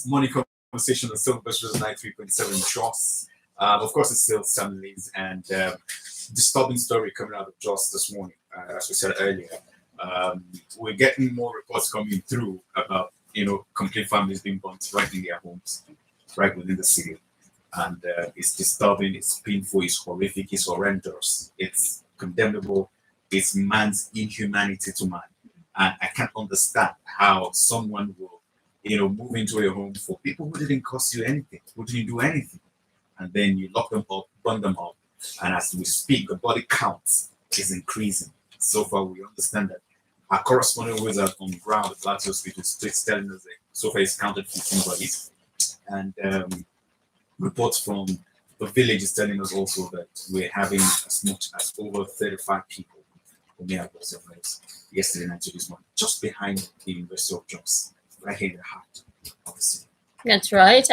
morning conversation on Silver's 93.7 Joss. Of course, it's still Sundays and disturbing story coming out of Joss this morning, as we said earlier. We're getting more reports coming through about complete families being burnt right in their homes, right within the city, and it's disturbing, it's painful, it's horrific, it's horrendous, it's condemnable, it's man's inhumanity to man, and I can't understand how someone will, move into a home for people who didn't cost you anything, who didn't do anything, and then you lock them up, burn them up, and as we speak, the body count is increasing. So far, we understand that. Our correspondent who is on ground at Plateau Hospital is telling us that so far it's counted 15 bodies, and reports from the village is telling us also that we're having as much as over 35 people who may have lost their lives yesterday night to this morning, just behind the University of Jos, right here in the heart of the city. That's right.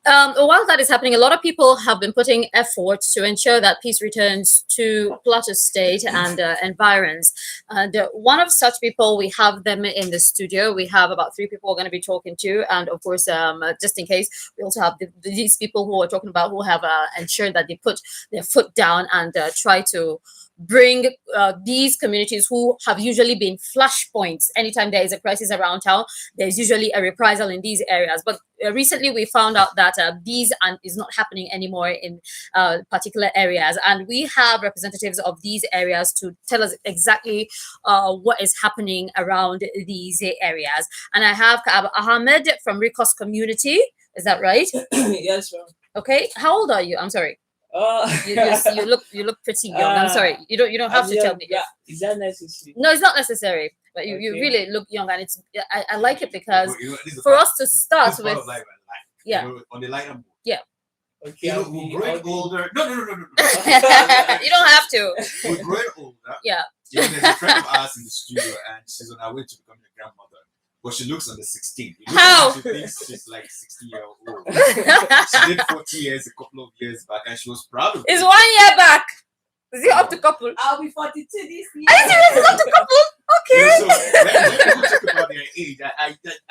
And while that is happening, a lot of people have been putting effort to ensure that peace returns to Plateau State and environs. And one of such people, we have them in the studio. We have about 3 people we're going to be talking to. And of course, just in case, we also have these people who are talking about who have ensured that they put their foot down and try to bring these communities who have usually been flashpoints. Anytime there is a crisis around town, there's usually a reprisal in these areas. But recently we found out that these is not happening anymore in particular areas. And we have representatives of these areas to tell us exactly what is happening around these areas. And I have Ahmed from Rikos community. Is that right? Yes, ma'am. Okay. How old are you? I'm sorry. You look pretty young. I'm sorry. You don't have to tell me. Yeah, is that necessary? No, it's not necessary. But you really look young, and it's I like it because for us to start with. Yeah. On the lighter mood. Yeah. Okay. We're growing older. No. You don't have to. We're growing older. Yeah. There's a friend of ours in the studio, and she's on her way to becoming a grandmother. But she looks under 16. How? She thinks she's like 16-year-old. She did 40 years a couple of years back, and she was proud of it. It's 1 year back. Is it up to couple? I'll be 42 this year. Are you serious? It's up to couple? Okay. So when people talk about their age,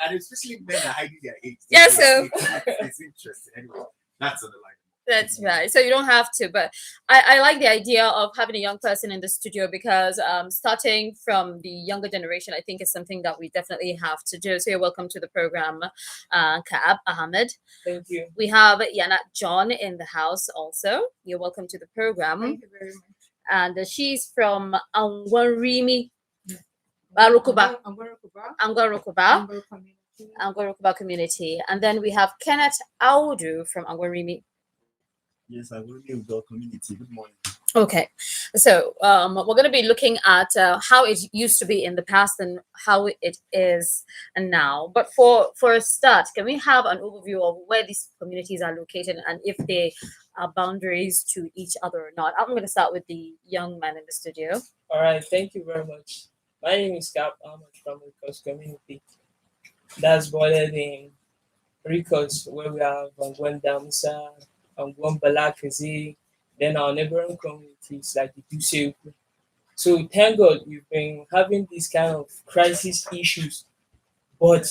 and especially men are hiding their age. Yes, sir. It's interesting. Anyway, that's on the line. That's right. So you don't have to, but I like the idea of having a young person in the studio because starting from the younger generation, I think is something that we definitely have to do. So you're welcome to the program, Kaab Ahmed. Thank you. We have Yana John in the house also. You're welcome to the program. Thank you very much. And she's from Angwarimi, Barukuba, Angwarukuba Angwarukuba community. And then we have Kenneth Audu from Angwarimi. Yes, I will be with our community. Good morning. Okay, so we're going to be looking at how it used to be in the past and how it is now. But for a start, can we have an overview of where these communities are located and if they are boundaries to each other or not? I'm going to start with the young man in the studio. All right, thank you very much. My name is Cap Ahmed from Rikos community. That's bordered in Rikos, where we have Gwendamsa, Balakazi, then our neighboring communities like the Duse. So thank God we've been having these kind of crisis issues, but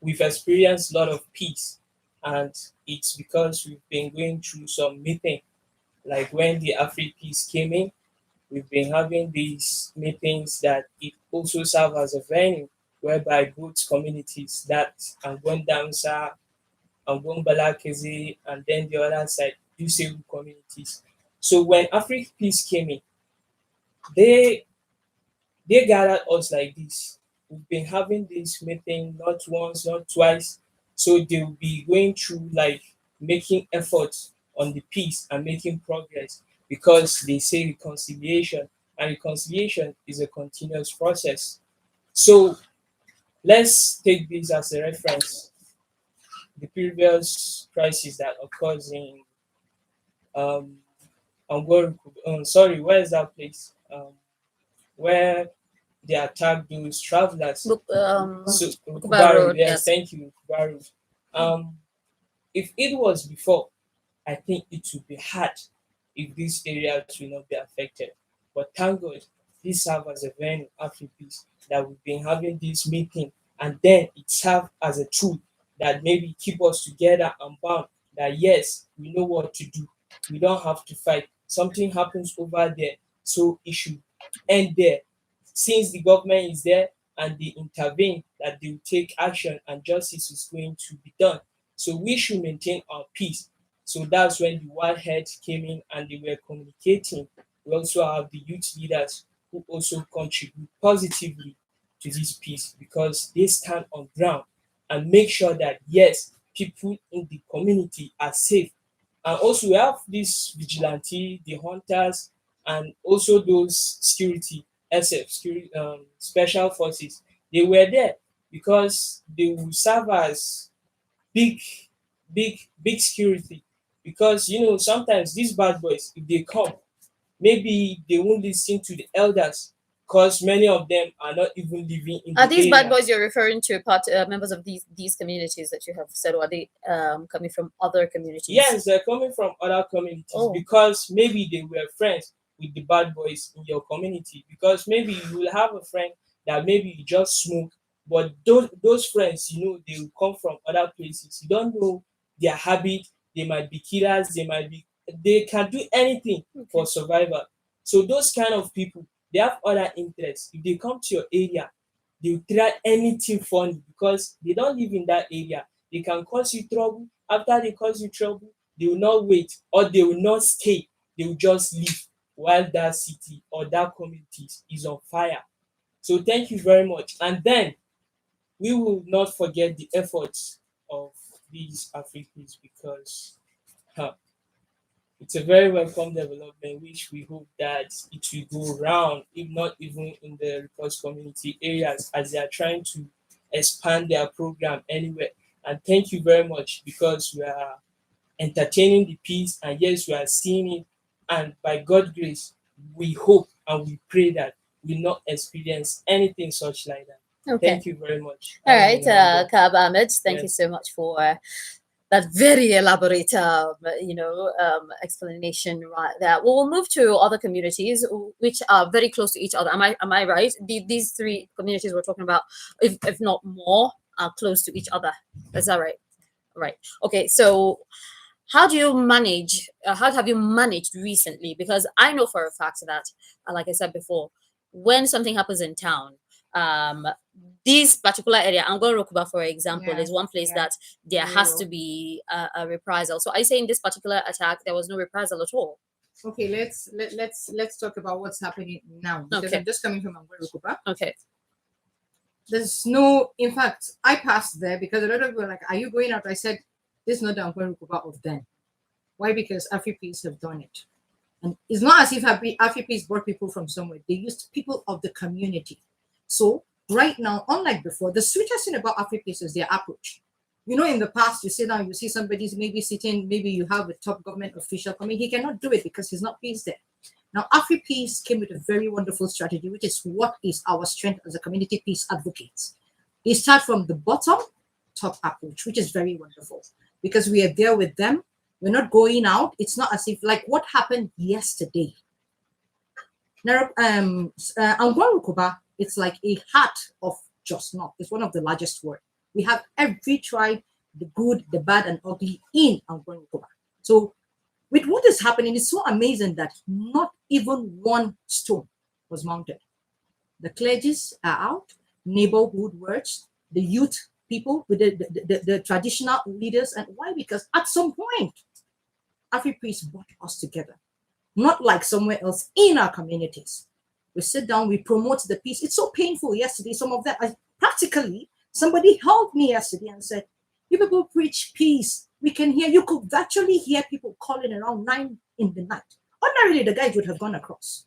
we've experienced a lot of peace, and it's because we've been going through some meeting. Like when the Afri Peace came in, we've been having these meetings that it also serve as a venue whereby both communities, that Angwendamsa, Balakazi, and then the other side, Duse communities. So when African Peace came in, they gathered us like this. We've been having this meeting not once, not twice. So they'll be going through like making efforts on the peace and making progress because they say reconciliation, and reconciliation is a continuous process. So let's take this as a reference. The previous crisis that occurs in where is that place? Where they attacked those travelers. Kuba Road, yes, thank you, Kuba Road. If it was before, I think it would be hard if these areas will not be affected. But thank God, this serves as a venue after peace that we've been having this meeting and then it served as a tool that maybe keep us together and bound. That yes, we know what to do. We don't have to fight. Something happens over there, so it should end there. Since the government is there and they intervene, that they will take action and justice is going to be done. So we should maintain our peace. So that's when the wild heads came in and they were communicating. We also have the youth leaders who also contribute positively to this peace because they stand on ground and make sure that yes, people in the community are safe. And also we have this vigilante, the hunters, and also those security, SF, security, special forces. They were there because they will serve as big, big security. Because sometimes these bad boys, if they come, maybe they won't listen to the elders because many of them are not even living in Are the these bad area. boys you're referring to members of these communities that you have said, or are they coming from other communities? Yes, they're coming from other communities Oh. because maybe they were friends with the bad boys in your community. Because maybe you will have a friend that maybe you just smoke, but those friends, they will come from other places. You don't know their habit. They might be killers. They can do anything for survival. So those kind of people, they have other interests. If they come to your area, they will try anything funny because they don't live in that area. They can cause you trouble. After they cause you trouble, they will not wait or they will not stay. They will just leave while that city or that community is on fire. So thank you very much. And then we will not forget the efforts of these Africans because it's a very welcome development, which we hope that it will go round, if not even in the resource community areas, as they are trying to expand their program anywhere. And thank you very much because we are entertaining the peace, and yes, we are seeing it. And by God's grace, we hope and we pray that we will not experience anything such like that. Okay. Thank you very much. All right, Kab Ahmed, thank you Yes. so much for that very elaborate, explanation right there. Well, we'll move to other communities which are very close to each other. Am I right? These three communities we're talking about, if not more, are close to each other. Is that right? Right. Okay. So, how do you manage? How have you managed recently? Because I know for a fact that, like I said before, when something happens in town, this particular area, Angon Rokuba, for example, Yeah, is one place yeah. that there has to be a reprisal. So I say in this particular attack, there was no reprisal at all. Okay, let's talk about what's happening now because Okay. I'm just coming from Angwerukuba. Okay. There's no, in fact, I passed there because a lot of people were like, "Are you going out?" I said, "This is not the Angwerukuba of then." Why? Because AfriPeace have done it, and it's not as if AfriPeace brought people from somewhere. They used people of the community. So right now, unlike before, the sweetest thing about AfriPeace is their approach. In the past, you sit down, you see somebody's maybe sitting, maybe you have a top government official coming. He cannot do it because he's not peace there. Now, AfriPeace came with a very wonderful strategy, which is what is our strength as a community peace advocates. They start from the bottom, top approach, which is very wonderful because we are there with them. We're not going out. It's not as if like what happened yesterday. Now, Angwarukuba, it's like a heart of Just North. It's one of the largest world. We have every tribe, the good, the bad, and ugly in Angwarukuba. So with what is happening, it's so amazing that not even one stone was mounted. The clergies are out, neighborhood works, the youth people with the traditional leaders. And why? Because at some point, AfriPeace brought us together, not like somewhere else in our communities. We sit down, we promote the peace. It's so painful yesterday. Some of that, practically, somebody held me yesterday and said, "You people preach peace. We can hear." You could virtually hear people calling around 9 in the night. Ordinarily, the guys would have gone across.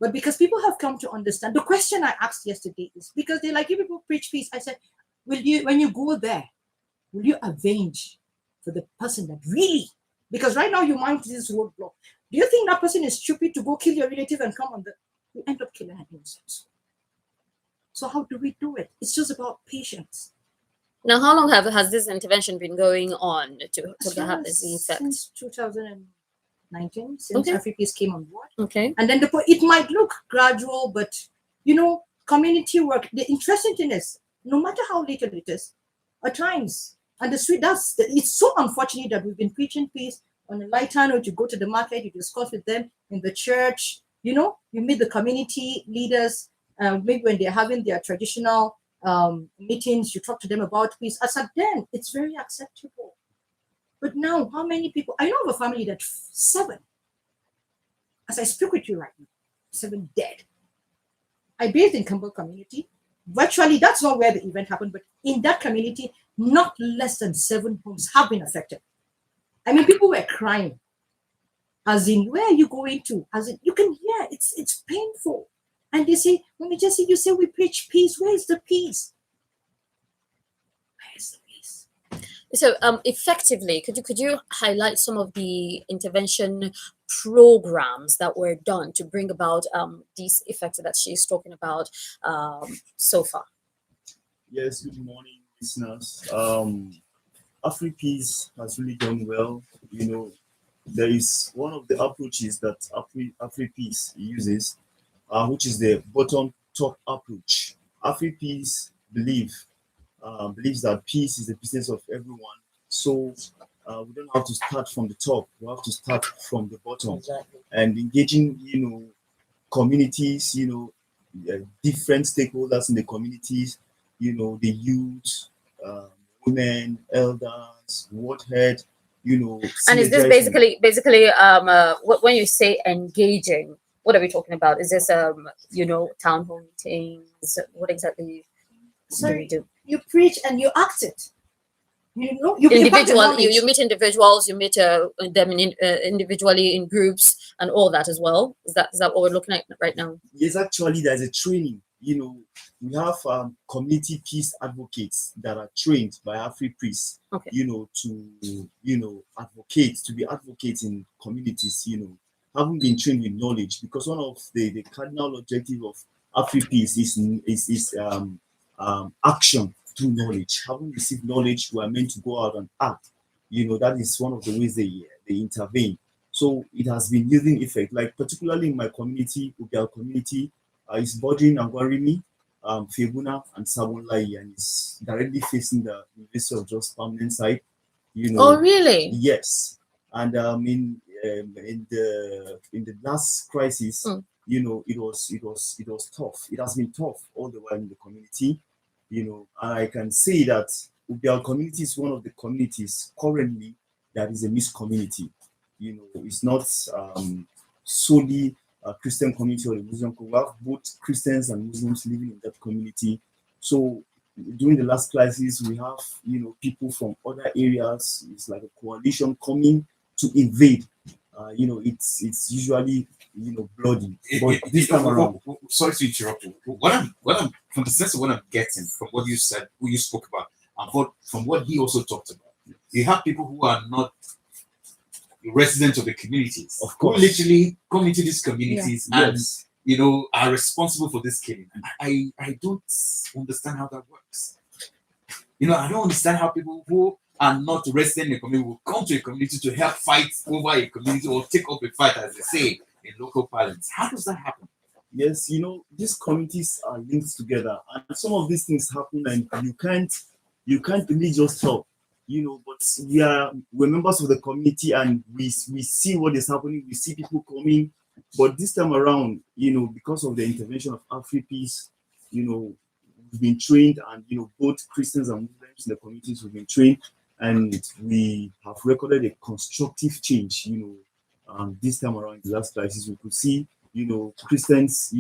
But because people have come to understand, the question I asked yesterday is because they're like, "You people preach peace." I said, when you go there, will you avenge for the person that really, because right now you mount this roadblock. Do you think that person is stupid to go kill your relative and come on you end up killing an innocent? So how do we do it? It's just about patience. Now, how long has this intervention been going on to have this effect? Since 2019, since AfriPeace came on board. Okay. And then it might look gradual, but community work. The interesting thing is no matter how little it is, at times. And it's so unfortunate that we've been preaching peace on a lighter note. You go to the market, you discuss with them in the church, you meet the community leaders, maybe when they're having their traditional meetings, you talk to them about peace. As at then, it's very acceptable. But now, how many people? I know of a family that 7, as I speak with you right now, 7 dead. I based in Campbell community. Virtually, that's not where the event happened, but in that community, not less than 7 homes have been affected. I mean, people were crying. As in, where are you going to? As in, you can hear it's painful. And they say, when we just see you say we preach peace, where is the peace? Where is the peace? So, effectively, could you highlight some of the intervention programs that were done to bring about these effects that she's talking about so far? Yes, good morning, listeners. AfriPeace has really done well. There is one of the approaches that AfriPeace uses, which is the bottom-top approach. AfriPeace believes that peace is the business of everyone. So we don't have to start from the top. We have to start from the bottom. Exactly. And engaging, communities, different stakeholders in the communities, the youth, women, elders, wardhead, And is this synergizing. basically when you say engaging, what are we talking about? Is this town hall meetings? What exactly do we do? You preach and you act it. You impact the Individual, you knowledge. meet individuals, you meet them individually in groups and all that as well. Is that what we're looking at right now? Yes, actually, there's a training. We have community peace advocates that are trained by AfriPeace. Okay. To advocate, to be advocates in communities. Haven't been trained with knowledge, because one of the cardinal objective of AfriPeace is action through knowledge. Having received knowledge, we are meant to go out and act. That is one of the ways they intervene. So it has been yielding effect. Like particularly in my community, Ubial community, it's bordering Angwarimi, Febuna, and Sabonlai, and it's directly facing the University of Jos permanent site. Oh, really? Yes. And in the last crisis, it was tough. It has been tough all the while in the community. And I can say that Ubial community is one of the communities currently that is a mixed community. It's not solely a Christian community or a Muslim community. We have both Christians and Muslims living in that community. So during the last crisis, we have people from other areas. It's like a coalition coming to invade. It's usually bloody. But this time around, sorry to interrupt you. What I'm from the sense of what I'm getting from what you said, who you spoke about, and from what he also talked about, you have people who are not residents of the communities, of course, who literally come into these communities and yes, are responsible for this killing. I don't understand how that works. I don't understand how people who are not resident in a community will come to a community to help fight over a community or take up a fight, as they say in local parlance. How does that happen? Yes, these communities are linked together, and some of these things happen, and you can't really just help. But we're members of the community, and we see what is happening. We see people coming, but this time around, because of the intervention of AfriPeace, we've been trained, and both Christians and Muslims in the communities have been trained, and we have recorded a constructive change. This time around, in the last crisis, we could see, Christians,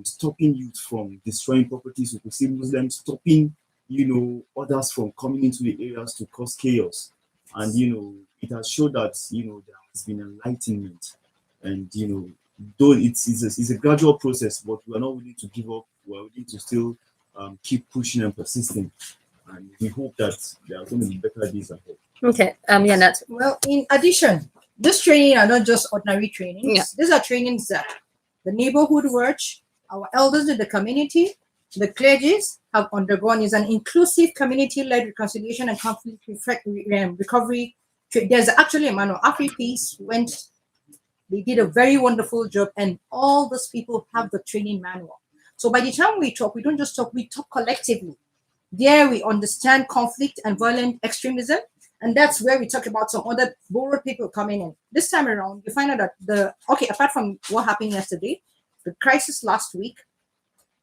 stopping youth from destroying properties. We could see Muslims stopping others from coming into the areas to cause chaos. And it has showed that there has been enlightenment, and though it's a gradual process, but we are not willing to give up. We are willing to still keep pushing and persisting, and we hope that there are going to be better days ahead. Okay, yeah, Nat. Well, in addition, this training are not just ordinary trainings. Yeah. These are trainings that the neighborhood watch, our elders in the community, the clergies have undergone. Is an inclusive community-led reconciliation and conflict recovery. There's actually a manual. AfriPeace they did a very wonderful job, and all those people have the training manual. So by the time we talk, we don't just talk, we talk collectively. There we understand conflict and violent extremism. And that's where we talk about some other borrowed people coming in. This time around, you find out that apart from what happened yesterday, the crisis last week,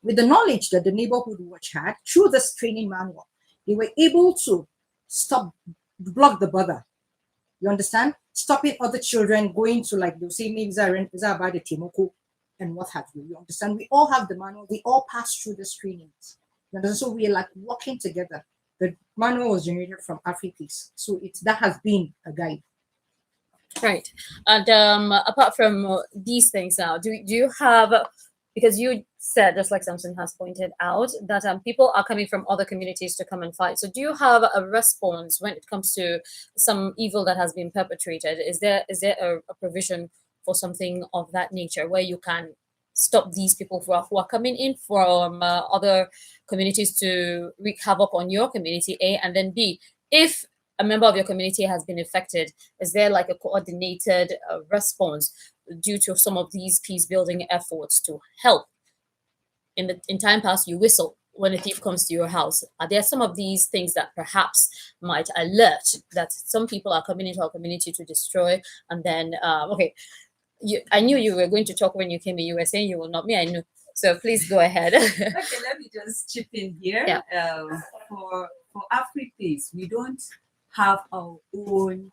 with the knowledge that the neighborhood watch had through this training manual, they were able to block the brother. You understand? Stopping other children going to, like, they'll say maybe about the Timoko and what have you. You understand? We all have the manual. We all pass through the trainings. You understand? So we are like working together. The manual was generated from AfriPeace. So that has been a guide. Right. And apart from these things now, do you have, because you said, just like Samson has pointed out, that people are coming from other communities to come and fight. So do you have a response when it comes to some evil that has been perpetrated? Is there a provision for something of that nature where you can stop these people who are coming in from other communities to wreak havoc on your community, A, and then B, if a member of your community has been affected, is there like a coordinated response due to some of these peace building efforts to help? In time past, you whistle when a thief comes to your house. Are there some of these things that perhaps might alert that some people are coming into our community to destroy? And then, I knew you were going to talk when you came in. You were saying you will not. Me, I knew. So please go ahead. Okay, let me just chip in here. Yeah. For AfriPeace, we don't have our own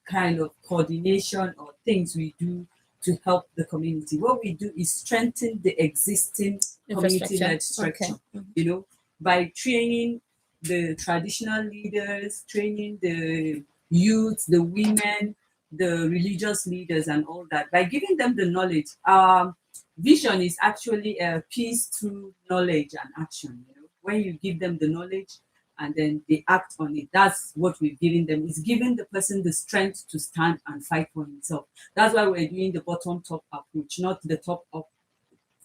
kind of coordination or things we do to help the community. What we do is strengthen the existing community-led structure. Okay. By training the traditional leaders, training the youth, the women, the religious leaders, and all that. By giving them the knowledge, vision is actually a peace through knowledge and action. When you give them the knowledge and then they act on it, that's what we're giving them. It's giving the person the strength to stand and fight for himself. That's why we're doing the bottom-top approach, not the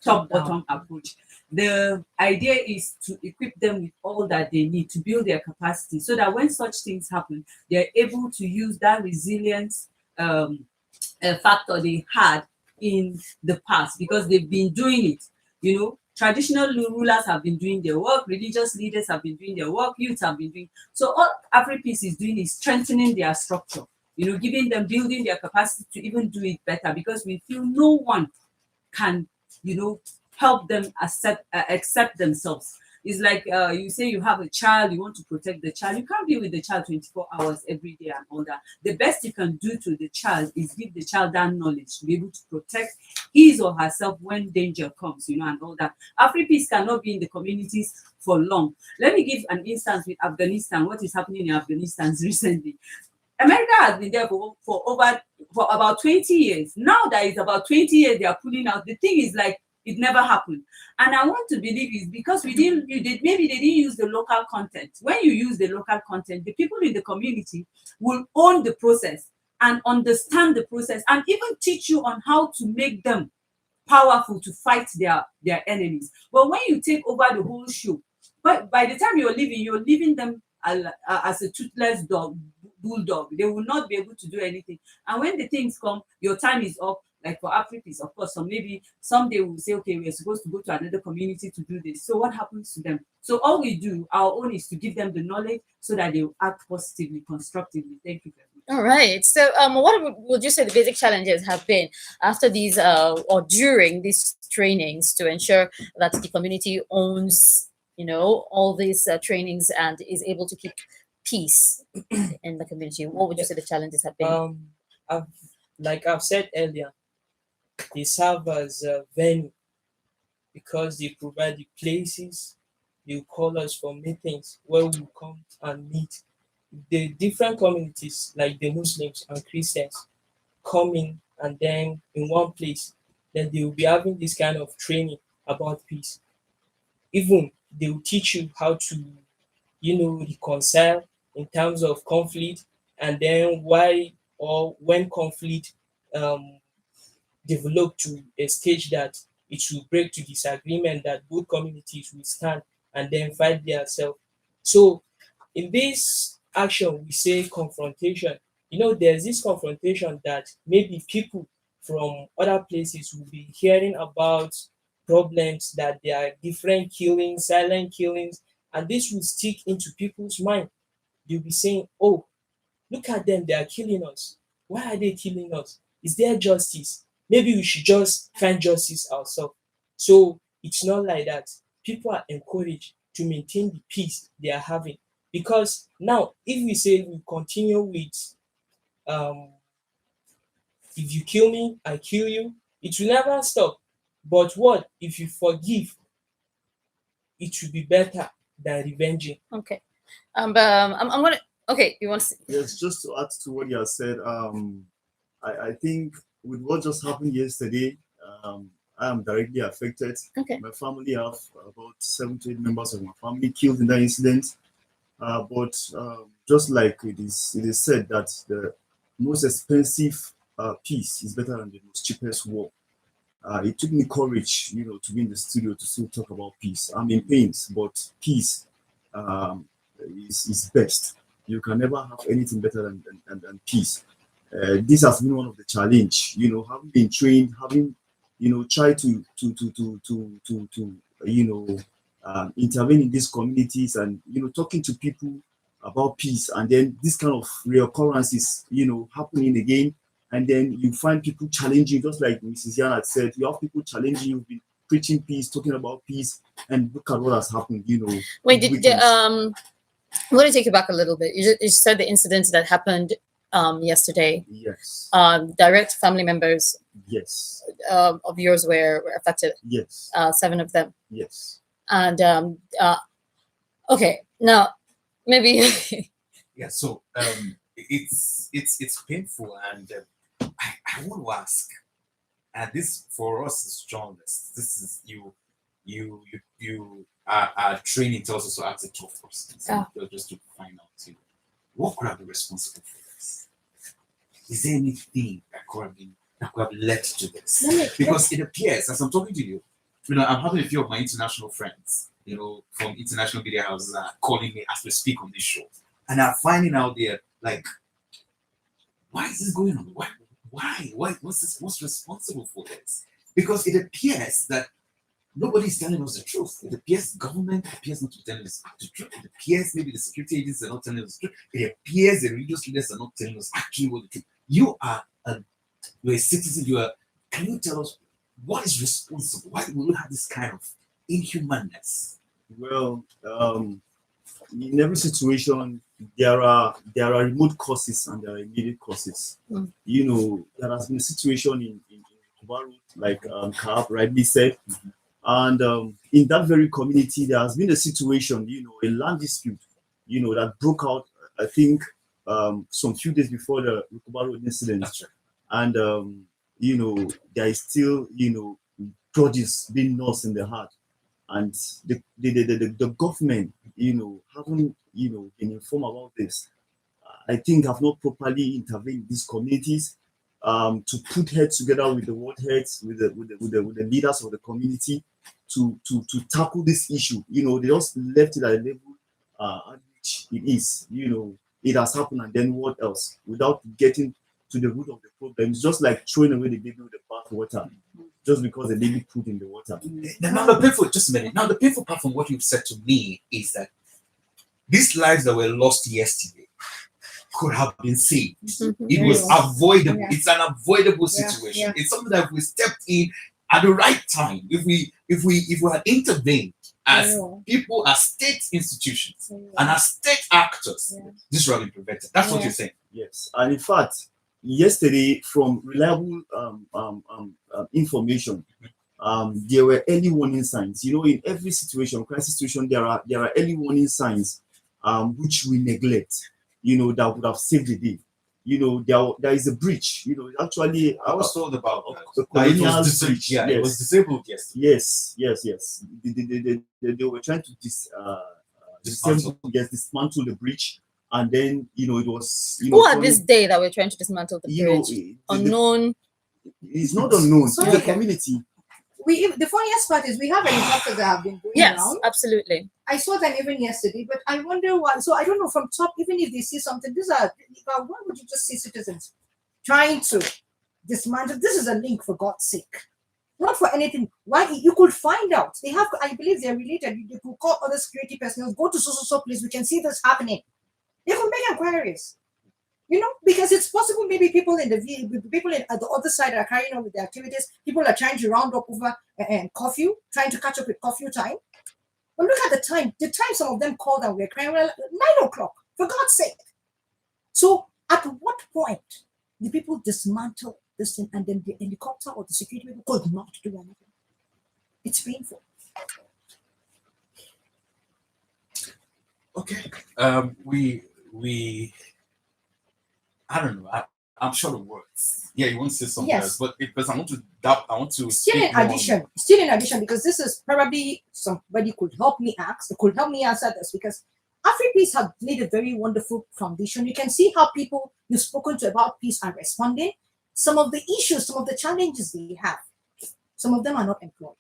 top-bottom approach. The idea is to equip them with all that they need to build their capacity so that when such things happen, they're able to use that resilience factor they had in the past because they've been doing it. Traditional rulers have been doing their work, religious leaders have been doing their work, youth have been doing. So all AfriPeace is doing is strengthening their structure, giving them, building their capacity to even do it better because we feel no one can, help them accept themselves. It's like you say you have a child, you want to protect the child. You can't be with the child 24 hours every day and all that. The best you can do to the child is give the child that knowledge to be able to protect his or herself when danger comes, and all that. AfriPeace cannot be in the communities for long. Let me give an instance with Afghanistan, what is happening in Afghanistan recently. America has been there for about 20 years. Now that it's about 20 years they are pulling out. The thing is like it never happened. And I want to believe it's because maybe they didn't use the local content. When you use the local content, the people in the community will own the process and understand the process and even teach you on how to make them powerful to fight their enemies. But when you take over the whole show, but by the time you're leaving them as a toothless bulldog. They will not be able to do anything. And when the things come, your time is up. Like for AfriPeace, of course, so maybe someday we'll say, okay, we're supposed to go to another community to do this. So what happens to them? So all we do, our own, is to give them the knowledge so that they will act positively, constructively. Thank you very much. All right. So what would you say the basic challenges have been after these or during these trainings to ensure that the community owns, all these trainings and is able to keep peace in the community? What would you say the challenges have been? I've said earlier, they serve as a venue because they provide the places. They call us for meetings where we come and meet. The different communities, like the Muslims and Christians, come in and then in one place, then they will be having this kind of training about peace. Even they will teach you how to, reconcile in terms of conflict, and then why or when conflict develop to a stage that it will break to disagreement, that both communities will stand and then fight themselves. So in this action, we say confrontation. There's this confrontation that maybe people from other places will be hearing about problems, that there are different killings, silent killings, and this will stick into people's mind. They'll be saying, oh, look at them, they are killing us. Why are they killing us? Is there justice? Maybe we should just find justice ourselves. So it's not like that. People are encouraged to maintain the peace they are having. Because now, if we say we continue with, if you kill me, I kill you, it will never stop. But what if you forgive? It will be better than revenging. Okay. I'm gonna. Okay, you want to? Yes, just to add to what you have said, I think with what just happened yesterday, I am directly affected. Okay. My family have about 7 to 8 members of my family killed in that incident. But just like it is said that the most expensive peace is better than the most cheapest war. It took me courage, to be in the studio to still talk about peace. I'm in pains, but peace is best. You can never have anything better than peace. This has been one of the challenge, having been trained, having, tried to intervene in these communities and, talking to people about peace. And then this kind of reoccurrences, happening again. And then you find people challenging, just like Mrs. Yan had said, you have people challenging you, been preaching peace, talking about peace, and look at what has happened, Wait, I'm going to take you back a little bit. You said the incident that happened yesterday. Yes. Direct family members. Yes. Of yours were affected. Yes. 7 of them. Yes. And okay, now maybe. Yeah. So it's painful, and I want to ask, and this for us as journalists, this is you are training to also act a tough person. So just to find out, what could have been responsible for this? Is there anything that could have led to this? Because it appears, as I'm talking to you, I'm having a few of my international friends, from international media houses are calling me as we speak on this show, and are finding out there like, why is this going on? Why? What's responsible for this? Because it appears that nobody's telling us the truth. It appears government appears not to be telling us the truth. It appears maybe the security agents are not telling us the truth. It appears the religious leaders are not telling us actually what the truth. You're a citizen. Can you tell us what is responsible? Why do we have this kind of inhumanness? Well, in every situation, there are remote causes and there are immediate causes. There has been a situation in Kubaru, like Kaab rightly said, and in that very community, there has been a situation, a land dispute, that broke out, I think, some few days before the Kubaru incident. That's right. And there is still, grudges being nursed in the heart. And the government, haven't, been informed about this. I think have not properly intervened in these communities to put heads together with the ward heads, with the leaders of the community to tackle this issue. They just left it at a level at which it is. It has happened, and then what else? Without getting to the root of the problem, it's just like throwing away the baby with the bath water. Just because the baby put in the water. Now the painful, just a minute. Now the painful part from what you've said to me is that these lives that were lost yesterday could have been saved. It was avoidable. Yeah. It's an avoidable situation. Yeah. It's something that if we stepped in at the right time, if we had intervened as people, as state institutions, and as state actors, this would have been prevented. That's what you're saying. Yes, and in fact, yesterday, from reliable information, there were early warning signs. In every situation, crisis situation, there are early warning signs which we neglect. That would have saved the day. There is a breach. Actually, I was told about the colonial breach. Yeah, yes. It was disabled yesterday. Yes. They were trying to dismantle the breach. And then, it was... Who at this day that we're trying to dismantle the bridge? Unknown? It's not unknown. It's the community. The funniest part is we have helicopters that have been going around. Yes, absolutely. I saw them even yesterday, but I wonder why. So I don't know from top, even if they see something, why would you just see citizens trying to dismantle? This is a link, for God's sake. Not for anything. Why you could find out. They have, I believe they're related. You could call other security personnel, go to so place, we can see this happening. They could make inquiries. You know, because it's possible maybe people at the other side are carrying on with their activities. People are trying to round up over curfew, trying to catch up with curfew time. But look at the time. The time some of them called and we're crying, well, 9 o'clock, for God's sake. So at what point the people dismantle this thing and then the helicopter or the security people could not do anything? It's painful. Okay. We I don't know. I'm short of words. Yeah, you want to say something Yes. else, but because I want to Still speak in more on- addition, because this is probably somebody could help me could help me answer this, because AfriPeace have laid a very wonderful foundation. You can see how people you've spoken to about peace are responding. Some of the issues, some of the challenges they have, some of them are not employed.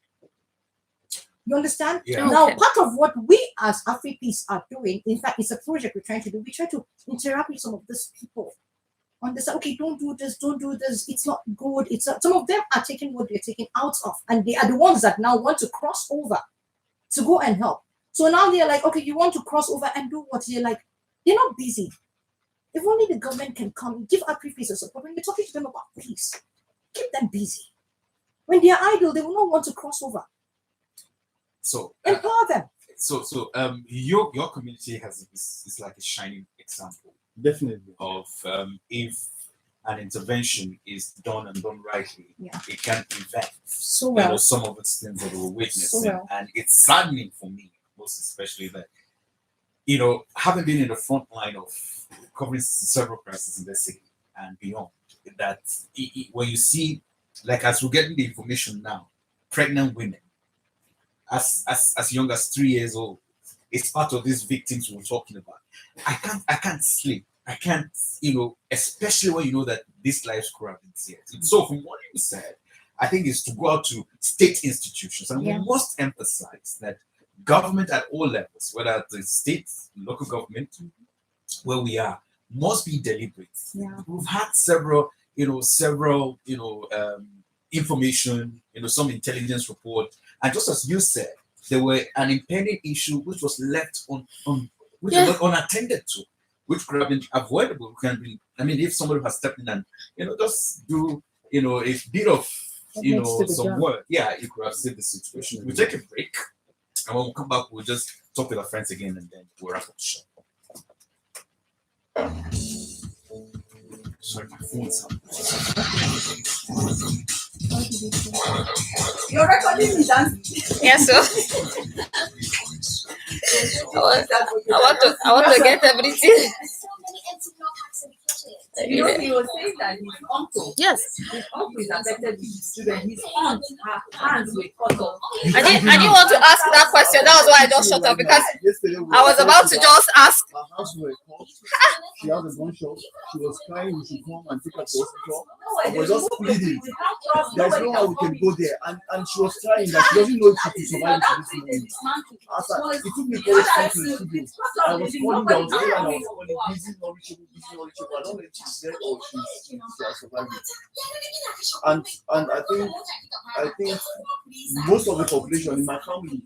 You understand? Yeah. Now, Okay. part of what we as AfriPeace are doing, in fact, it's a project we're trying to do. We try to interact with some of these people. Understand? Okay, don't do this. It's not good. Some of them are taking what they're taking out of, and they are the ones that now want to cross over to go and help. So now they're like, okay, you want to cross over and do what? They're like, they're not busy. If only the government can come and give AfriPeace a support. When you're talking to them about peace, keep them busy. When they are idle, they will not want to cross over. So Empower them. your community is like a shining example Definitely. of if an intervention is done and done rightly, Yeah. it can prevent So you know well. some of the things that we're witnessing. So well. And it's saddening for me, most especially that having been in the front line of covering several crises in the city and beyond, that when you see, like as we're getting the information now, pregnant women as young as 3 years old, it's part of these victims we're talking about. I can't sleep. I can't, especially when you know that these lives could have been saved. So from what you said, I think is to go out to state institutions, and Yeah. we must emphasize that government at all levels, whether at the state, local government, where we are, must be deliberate. Yeah. We've had several information, some intelligence report, and just as you said, there were an impending issue which was left which was not unattended to, which could have been avoidable. If somebody has stepped in and just do a bit of What needs to be some done. work, yeah, it could have saved the situation. We'll take a break, and when we come back, we'll just talk with our friends again, and then we'll wrap up the show. Sorry, my phone's up. You're recording me, Dan. Yeah, so I want to get everything. You know, he was saying that his uncle, Yes, his uncle is affected with his children. His hands were cut off. I didn't want to ask that question. That was why I just shut up, because I was about to just ask. Her house was caught. She had a gunshot. She was crying. We should come and take her to hospital. I was just pleading. There's no how we can go there. And she was crying that she doesn't know if she can survive to this moment. It took me courage to come to the studio. I was calling down there and I was calling busy, not reachable. I don't know if she's dead or she has survived it. And I think most of the population in my family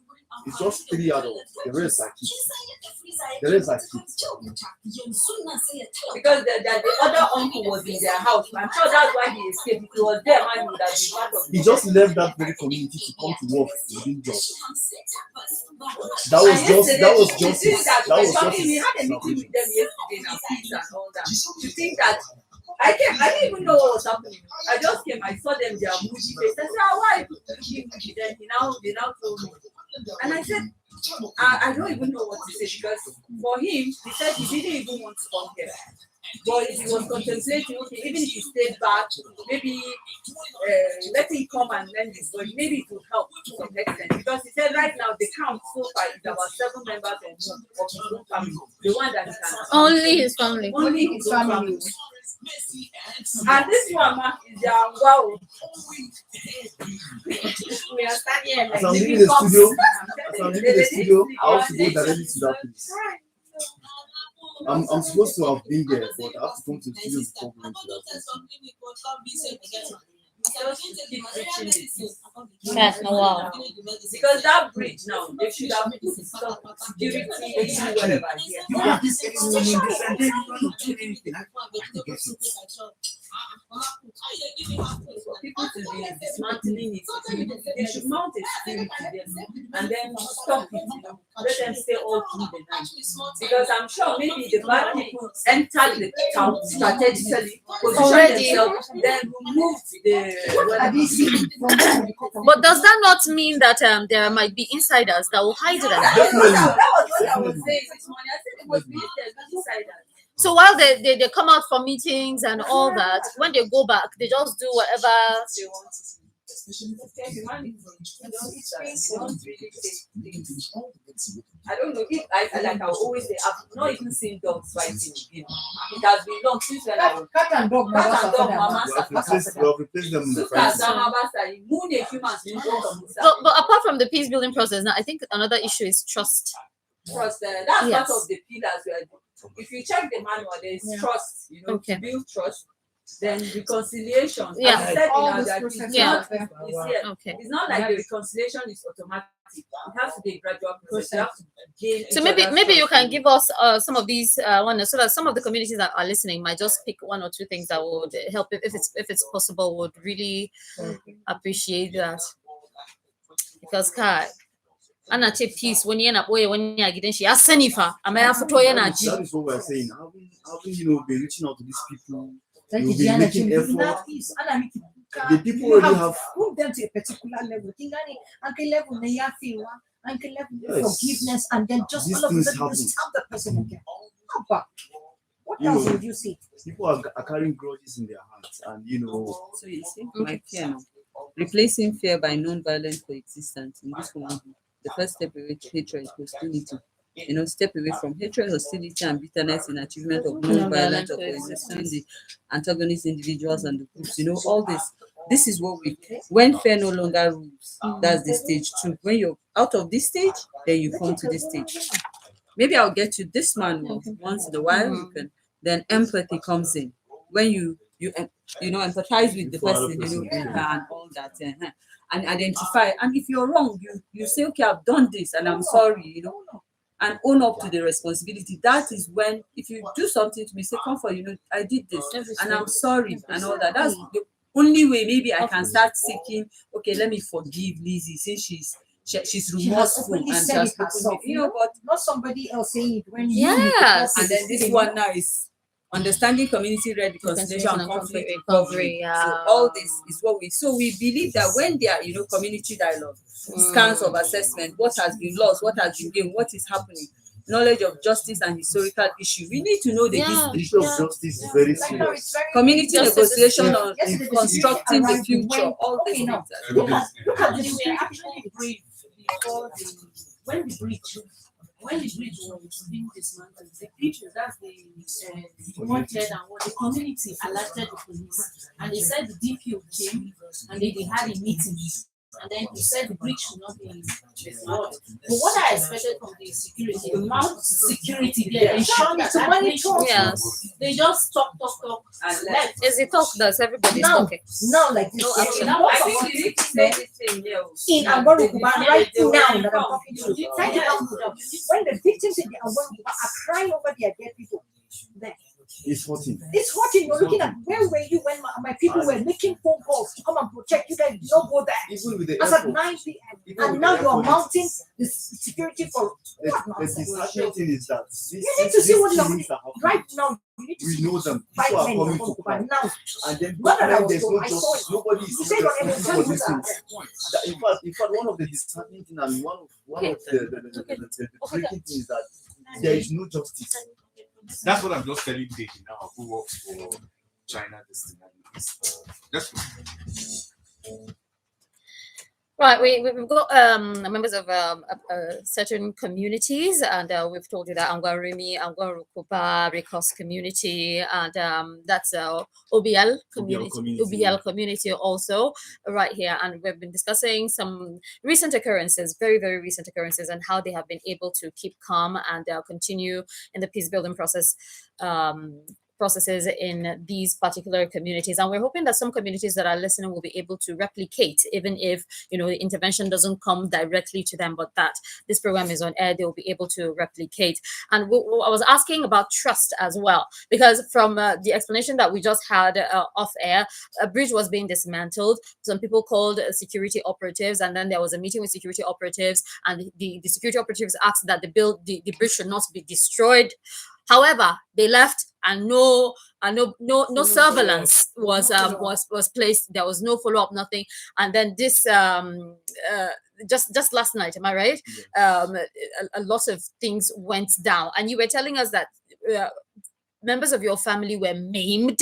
is just 3 adults. The rest are kids. Because the other uncle was in their house. I'm sure that's why he escaped. If he was there, man, he would have been part of He it. just left that very community to come to work within jobs. That was And just yesterday, his. you think that That was we're talking, just we his had a meeting salvation. with them yesterday now, peace and all that. You think that I didn't even know what was happening. I just came, I saw them, they are moody face. I said, why are you looking moody? Then they now told me. And I said, I don't even know what to say, because for him, he said he didn't even want to come here. But he was contemplating, okay, even if he stayed back, maybe let him come and learn his voice, maybe it would help to some extent. Because he said right now the count so far is about 7 members of his own family. The one that he can Only his family. only his own family. And this one man is their wow. We are standing here like As I'm leaving living the studio, boxes. I have to go directly to that place. I'm supposed to have been there, but I have to come to the studio before going to that place. just to keep reaching the peace. Yes, no, wow. Because that bridge now, they should have put some security, whatever here. You have this explanation, and then you are not doing anything. For people to be dismantling it, they should mount a security there and then stop it, let them stay all through the night. Because I'm sure maybe the bad people entered the town strategically, positioned Already. themselves, then removed the. But does that not mean that there might be insiders that will hide it? That was what I was saying this morning. I said it was insiders. So while they come out for meetings and all that, when they go back, they just do whatever they want. I don't know if I like I always say I've not even seen dogs fighting. It has been long since when I was Cat and dog, cat and dog mama. We have replaced them in the Look at fight. But apart from the peace building process, now I think another issue is trust. Trust. That's Yes. part of the pillars. If you check the manual, there is trust. Okay. To build trust. Then reconciliation. Yeah. As I said, All that this it's process not- is there. it's here. Okay. It's not like the reconciliation is automatic. It has to be a gradual process. You have to gain So each maybe other's you trust. can give us some of these one so that some of the communities that are listening might just pick one or two things that would help if it's possible. Would really appreciate that because Kai. Ana ce peace wani yana boye wani a gidan shi ya sani fa amma ya fito yana ji. That is what we're saying. Having been reaching out to these people, Thank you'll you, be Diana. making effort. The The people already have. put them to a particular level. Tingani, uncle level, neyafiwa, uncle level, Yes. forgiveness, and then just These all of a things sudden you happen. stab the person again. Abba, what You else know. would you say? People are carrying grudges in their hearts, and So you see, my fear now. Replacing fear by non-violent coexistence in this one. The first step away to hatred is hostility. Step away from hatred, hostility, and bitterness in achievement of non-violent or coexistence, the antagonist individuals and the groups. All this. This is what when fear no longer rules, that's the stage 2. When you're out of this stage, then you come to this stage. Maybe I'll get to this manual once in a while. You can. Then empathy comes in when you empathize with the Before other person, person, and all that, and identify. And if you're wrong, you say, okay, I've done this, and I'm sorry, and own up to the responsibility. That is when, if you do something to me, say, comfort, I did this, and I'm sorry, and all that. That's the only way maybe I can start seeking. Okay, let me forgive Lizzie since she's She has remorseful openly and she said has it spoken herself, it, but not somebody else saying it when Yes. and then this one now is understanding community-led reconciliation and conflict recovery. Yeah. So all this is what we believe that when there are community dialogue, scans of assessment, what has been lost, what has been gained, what is happening, knowledge of justice and historical issue. We need to know the Yeah. the issue of justice is very serious. community Justice negotiation is- on Yesterday, the constructing the arrived future, when- all these okay, now, things. look at the They were spirit. actually briefed before when the bridge was being dismantled. The bridge, that's the wanted and what the community alerted the police, and they said the DPO came and they had a meeting. And then he said the bridge should not be destroyed. But what I expected from the security, the amount of security there, ensuring that that bridge, Yes. they just talk, And left. Is it talk that's everybody's Now, talking? now like this. No, okay, action. now I what think about you need to this say man this thing here. in Angorukuba right They were now that I'm informed. talking to you. Thank you, when the victims in the Angorukuba are crying over their dead people, there. It's hurting. It's hurting. You're looking at where were you when my people were making phone calls to come and protect you guys? Did not go there. Even with the As at effort, 9 p.m. even And with now the you are effort, mounting the security for the what the nonsense? disheartening thing is that You need to see what is happening. things are happening. Right now, you need to We see know them. five People are men in coming to Angorukuba cry. now. And then Not that I when was there's told, no I saw justice, it. nobody is You say your responsible evidence for was these that. things. In fact, one of the disheartening things and one of the breaking things is that there is no justice. That's what I'm just telling Dave now, who works for China this thing. That's Right, we've got members of certain communities, and we've told you that Angwarimi, Angwarukuba, Rikos community, and that's OBL community, OBL community also right here. And we've been discussing some recent occurrences, very, very recent occurrences, and how they have been able to keep calm and continue in the peace building process. processes in these particular communities, and we're hoping that some communities that are listening will be able to replicate, even if the intervention doesn't come directly to them, but that this program is on air, they'll be able to replicate. And I was asking about trust as well, because from the explanation that we just had off air, a bridge was being dismantled. Some people called security operatives, and then there was a meeting with security operatives, and the security operatives asked that the bridge should not be destroyed. However, they left, and no surveillance was placed. There was no follow up, nothing. And then this just last night, am I right? A lot of things went down, and you were telling us that members of your family were maimed.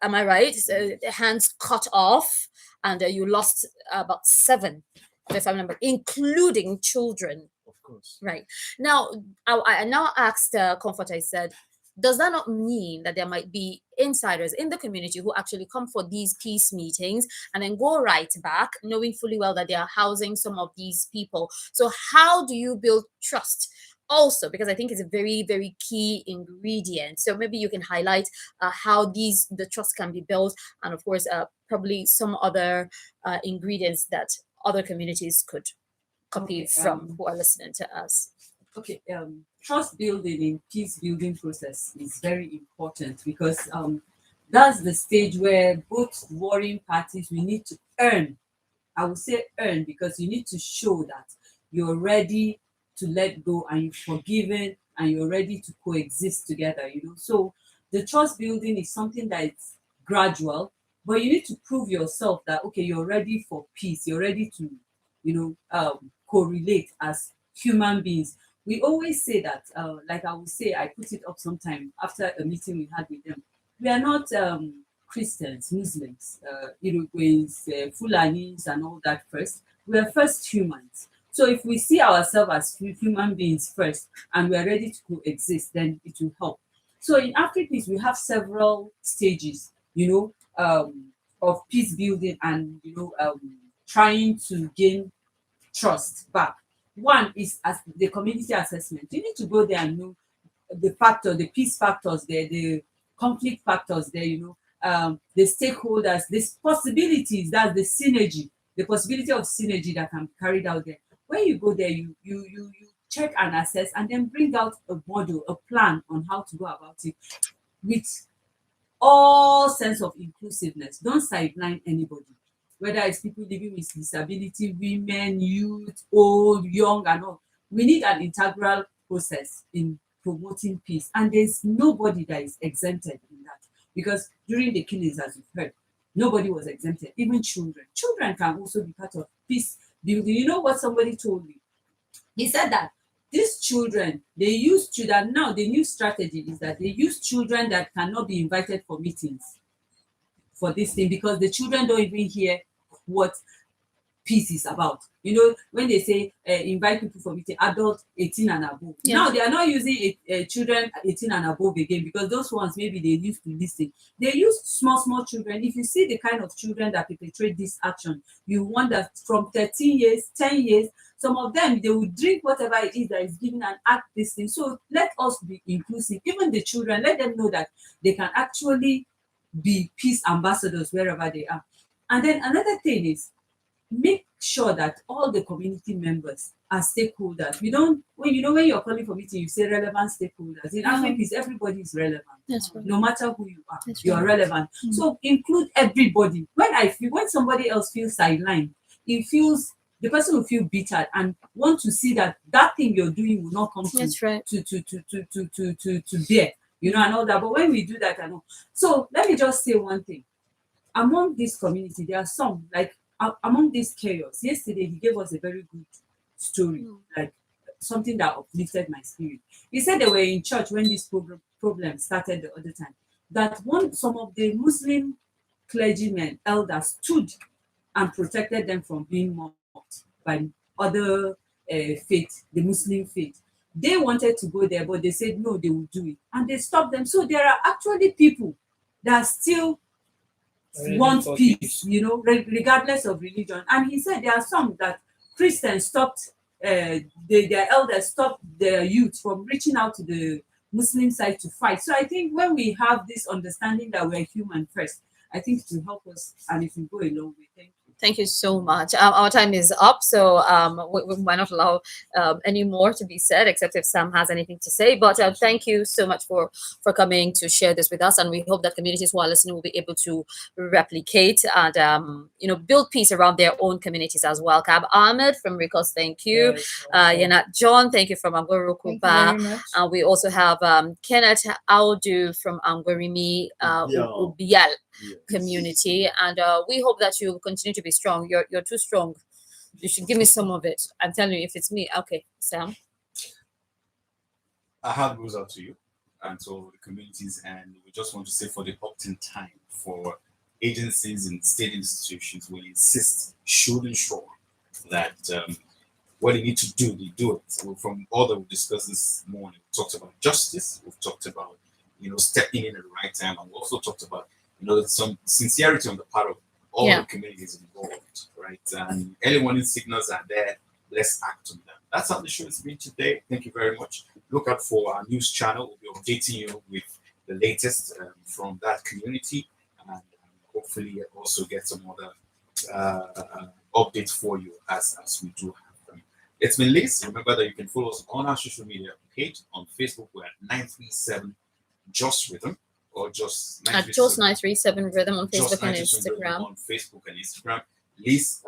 Am I right? So their hands cut off, and you lost about 7 of your family members, including children. Of course. Right. Now, I now asked Comfort, I said, does that not mean that there might be insiders in the community who actually come for these peace meetings and then go right back, knowing fully well that they are housing some of these people? So how do you build trust? Also, because I think it's a very, very key ingredient. So maybe you can highlight how the trust can be built, and of course, probably some other ingredients that other communities could copy from who are listening to us. Okay, trust building in peace building process is very important, because that's the stage where both warring parties, we need to earn. I would say earn, because you need to show that you're ready to let go, and you've forgiven, and you're ready to coexist together. So the trust building is something that is gradual, but you need to prove yourself that, okay, you're ready for peace, you're ready to correlate as human beings. We always say that, like I would say, I put it up sometime after a meeting we had with them. We are not Christians, Muslims, Iroquois, Fulanis, and all that first. We are first humans. So if we see ourselves as human beings first, and we are ready to coexist, then it will help. So in Afripeace, we have several stages, of peace building and trying to gain trust back. One is as the community assessment. You need to go there and know the peace factors there, the conflict factors there, the stakeholders, the possibilities, that's the synergy, the possibility of synergy that can be carried out there. When you go there, you check and assess, and then bring out a model, a plan on how to go about it with all sense of inclusiveness. Don't sideline anybody, whether it's people living with disability, women, youth, old, young, and all. We need an integral process in promoting peace, and there's nobody that is exempted in that, because during the killings, as you've heard, nobody was exempted, even children. Children can also be part of peace building. You know what somebody told me? He said that these children, they use children. Now the new strategy is that they use children that cannot be invited for meetings for this thing, because the children don't even hear what peace is about. When they say invite people for meeting, adult 18 and above. Yeah. Now they are not using children 18 and above again, because those ones maybe they used to listen. They use small children. If you see the kind of children that perpetrate this action, you wonder, from 13 years, 10 years, some of them, they will drink whatever it is that is given and act this thing. So let us be inclusive. Even the children, let them know that they can actually be peace ambassadors wherever they are. And then another thing is, make sure that all the community members are stakeholders. We don't, when you're calling for meeting, you say relevant stakeholders. In Afripeace, everybody is relevant. That's right. No matter who you are, That's you are right. relevant. So include everybody. When somebody else feels sidelined, the person will feel bitter and want to see that thing you're doing will not come That's right. to bear, and all that. But when we do that, I know. So let me just say one thing. Among this community, there are some, like among this chaos. Yesterday, he gave us a very good story, like something that uplifted my spirit. He said they were in church when this problem started the other time. That some of the Muslim clergymen, elders, stood and protected them from being mocked by other faith, the Muslim faith. They wanted to go there, but they said no, they will do it, and they stopped them. So there are actually people that still want peace, regardless of religion. And he said there are some that Christians stopped, their elders stopped their youth from reaching out to the Muslim side to fight. So I think when we have this understanding that we're human first, I think it will help us and it will go a long way. Thank you. Thank you so much. Our time is up, so we might not allow any more to be said, except if Sam has anything to say. But thank you so much for coming to share this with us, and we hope that communities who are listening will be able to replicate and build peace around their own communities as well. Kab Ahmed from Rikos, thank you. Yanat John, thank you from Angoro Thank you Kuba. very much. We also have Kenneth Audu from Angorimi Ubial Yes. community, and we hope that you continue to be strong. You're too strong. You should give me some of it. I'm telling you, if it's me, okay, Sam. Our heart goes out to you and to all the communities, and we just want to say for the opt-in time for agencies and state institutions, we insist, should ensure that what they need to do, they do it. So from all that we've discussed this morning, we talked about justice, we've talked about stepping in at the right time, and we also talked about some sincerity on the part of all the communities involved, right? And early warning signals are there. Let's act on them. That's how the show has been today. Thank you very much. Look out for our news channel. We'll be updating you with the latest from that community, and hopefully also get some other updates for you as we do have them. It's been Liz. Remember that you can follow us on our social media page. On Facebook, we're at 937 Just Rhythm, or just At Just 937 Rhythm on Just Facebook and 937 Rhythm Instagram. on Facebook and Instagram. Liz,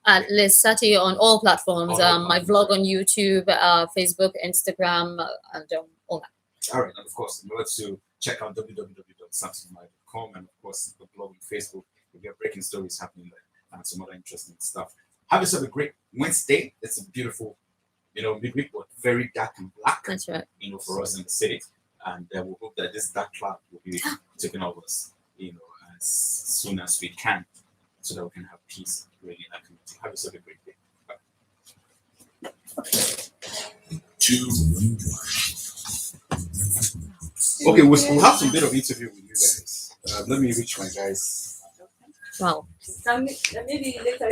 At Liz Sati on all platforms. On all My platforms. vlog on YouTube, Facebook, Instagram, and all that. all right, and of course, remember to check out www.samsonlive.com, and of course the blog on Facebook. We get breaking stories happening there and some other interesting stuff. Have yourself a great Wednesday. It's a beautiful, midweek, but very dark and black. That's right. For us in the city, and we hope that this dark cloud will be taken over us, as soon as we can, so that we can have peace really in our community. Have yourself a great day. Bye. Okay, we'll have some bit of interview with you guys. Let me reach my guys. Wow. Maybe later.